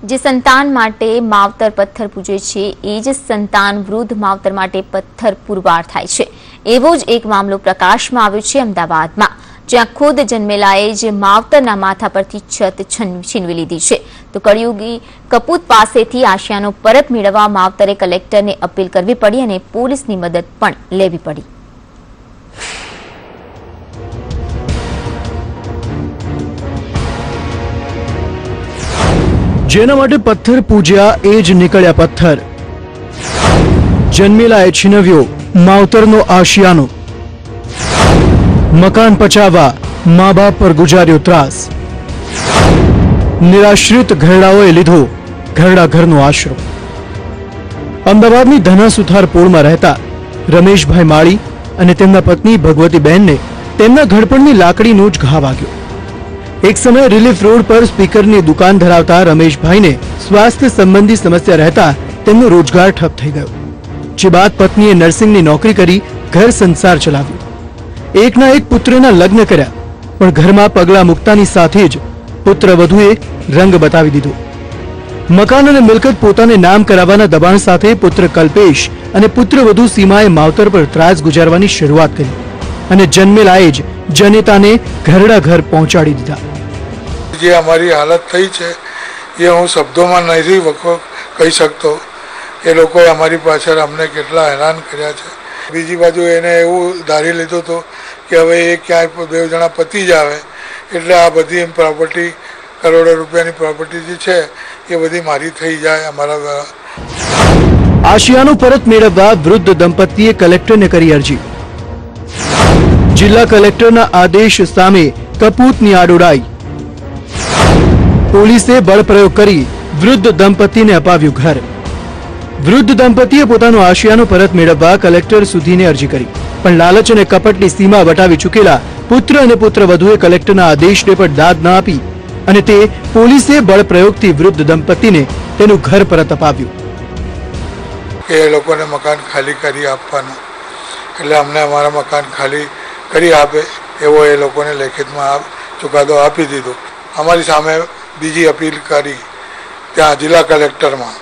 જે સંતાન માટે માવતર પથ્થર પૂજે છે એ જ સંતાન વૃદ્ધ માવતર માટે પથ્થર પુરવાર થાય છે। એવો જ એક મામલો પ્રકાશમાં આવ્યો છે અમદાવાદમાં, જ્યાં ખુદ જન્મેલાએ જ માવતરના માથા પરથી છત છીનવી લીધી છે। તો કળિયુગી કપૂત પાસેથી આશિયાનો પરત મેળવવા માવતરે કલેક્ટરને અપીલ કરવી પડી અને પોલીસની મદદ પણ લેવી પડી। જેના માટે પથ્થર પૂજ્યા એ જ નીકળ્યા પથ્થર। જન્મેલાએ છીનવ્યો માવતરનો આશિયાનો, મકાન પચાવવા મા બાપ પર ગુજાર્યો ત્રાસ। નિરાશ્રિત ઘરડાઓએ લીધો ઘરડા ઘરનો આશરો। અમદાવાદની ધના સુથાર પોળમાં રહેતા રમેશભાઈ માળી અને તેમના પત્ની ભગવતીબેનને તેમના ઘડપણની લાકડીનો જ ઘા વાગ્યો। एक समय रिलीफ रोड पर स्पीकरनी दुकान धरावता रमेशभाईने स्वास्थ्य संबंधी समस्या रहता तेमनो रोजगार ठप थई गयो। जे बाद पत्नीए नर्सिंगनी नौकरी करी घर संसार चलाव्यो। एकना एक पुत्रना लग्न कर्या, पण घरमां पगला मूकतानी साथे ज पुत्रवधुए रंग बतावी दीधो। मकान अने मिलकत पोताने नाम कराववाना दबाण साथे पुत्र कल्पेश अने पुत्रवधु सीमाए मावतर पर त्रास गुजारवानी शरूआत करी અને જન્મેલાએ જ જનેતાને ઘરડા ઘર પહોંચાડી દીધા। જે અમારી હાલત થઈ છે એ હું શબ્દોમાં નથી કહી શકતો। એ લોકોએ અમારી પાછળ અમને કેટલા હેરાન કર્યા છે। બીજી બાજુ એને એવું ધારી લીધું હતું કે હવે એ ક્યાંય બે જણા પતી જ આવે એટલે આ બધી પ્રોપર્ટી કરોડો રૂપિયાની પ્રોપર્ટી જે છે એ બધી મારી થઈ જાય અમારા। આશિયાનો પરત મેળવવા વૃદ્ધ દંપતીએ કલેક્ટરને કરી અરજી। जिला कलेक्टरना आदेश सामे कपूतनी आडोडाई। पोलीसे बळ प्रयोग करी वृद्ध दंपतीने अपाव्યું घर। वृद्ध दंपतीए પોતાનો આશિયાનો પરત મેળવવા કલેક્ટર સુધીને અરજી કરી, પણ લાલચ અને કપટની સીમા વટાવી ચૂકેલા પુત્ર અને પુત્રવધુએ કલેક્ટરના આદેશને પણ દાદ ન આપી અને તે પોલીસે બળ પ્રયોગથી વૃદ્ધ દંપતીને તેનું ઘર પરત અપાવ્યું। એ લોકોને મકાન ખાલી કરી આપવાના, એટલે અમને અમારા મકાન ખાલી કરી આપે એવો એ લોકોને લેખિતમાં ચુકાદો આપી દીધો। અમારી સામે બીજી અપીલ કરી ત્યાં જિલ્લા કલેક્ટરમાં,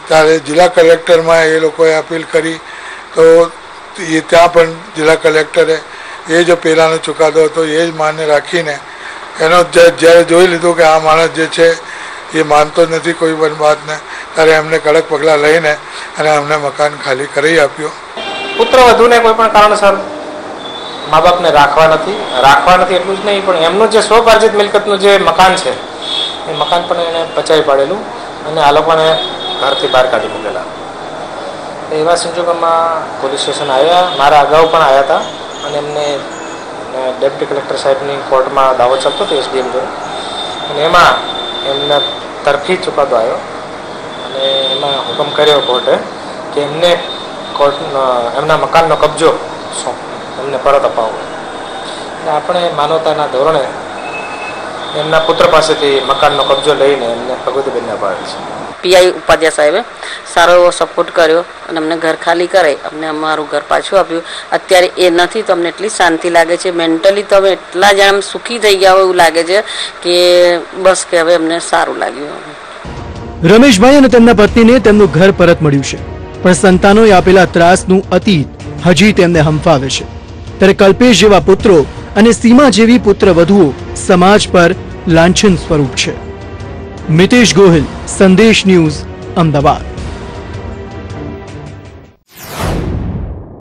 ત્યારે જિલ્લા કલેક્ટરમાં એ લોકોએ અપીલ કરી તો એ ત્યાં પણ જિલ્લા કલેક્ટરે એ જ પહેલાંનો ચુકાદો હતો એ જ માન્ય રાખીને એનો જ્યારે જોઈ લીધું કે આ માણસ જે છે એ માનતો જ નથી કોઈ પણ વાતને, ત્યારે એમને કડક પગલાં લઈને અને અમને મકાન ખાલી કરી આપ્યો। પુત્રવધુને કોઈ પણ કારણસર મા બાપને રાખવા નથી એટલું જ નહીં, પણ એમનું જે સ્વપાર્જિત મિલકતનું જે મકાન છે એ મકાન પણ એને પચાવી પાડેલું અને આ લોકોને ઘરથી બહાર કાઢી મૂકેલા। એવા સંજોગોમાં પોલીસ સ્ટેશન આવ્યા, મારા અગાઉ પણ આવ્યા હતા અને એમને ડેપ્યુટી કલેક્ટર સાહેબની કોર્ટમાં દાવો ચાલતો હતો એસડીએમ જોડે, અને એમાં એમના તરફી ચુકાદો આવ્યો અને એમાં હુકમ કર્યો કોર્ટે કે એમને એમના મકાનનો કબજો એમને પરત અપાવો। આપણે માનવતાના ધોરણે એમના પુત્ર પાસેથી મકાનનો કબજો લઈને એમને ભગવતીબેનને અપાવ્યો છે। પીઆઈ ઉપાધ્યાય સાહેબે સારો એવો સપોર્ટ કર્યો અને અમને ઘર ખાલી કરાવી અમને અમારું ઘર પાછું આપ્યું। અત્યારે એ નથી તો અમને એટલી શાંતિ લાગે છે, મેન્ટલી તો અમે એટલા જ આમ સુખી થઈ ગયા હોય એવું લાગે છે કે બસ કે હવે અમને સારું લાગ્યું। રમેશભાઈ અને તેમના પત્નીને તેમનું ઘર પરત મળ્યું છે, પણ સંતાનોએ આપેલા ત્રાસનું અતીત હજી તેમને હંફાવે છે। ત્યારે કલ્પેશ જેવા પુત્રો અને સીમા જેવી પુત્રવધુઓ સમાજ પર લાંછન સ્વરૂપ છે। મિતેશ ગોહિલ, સંદેશ ન્યૂઝ, અમદાવાદ।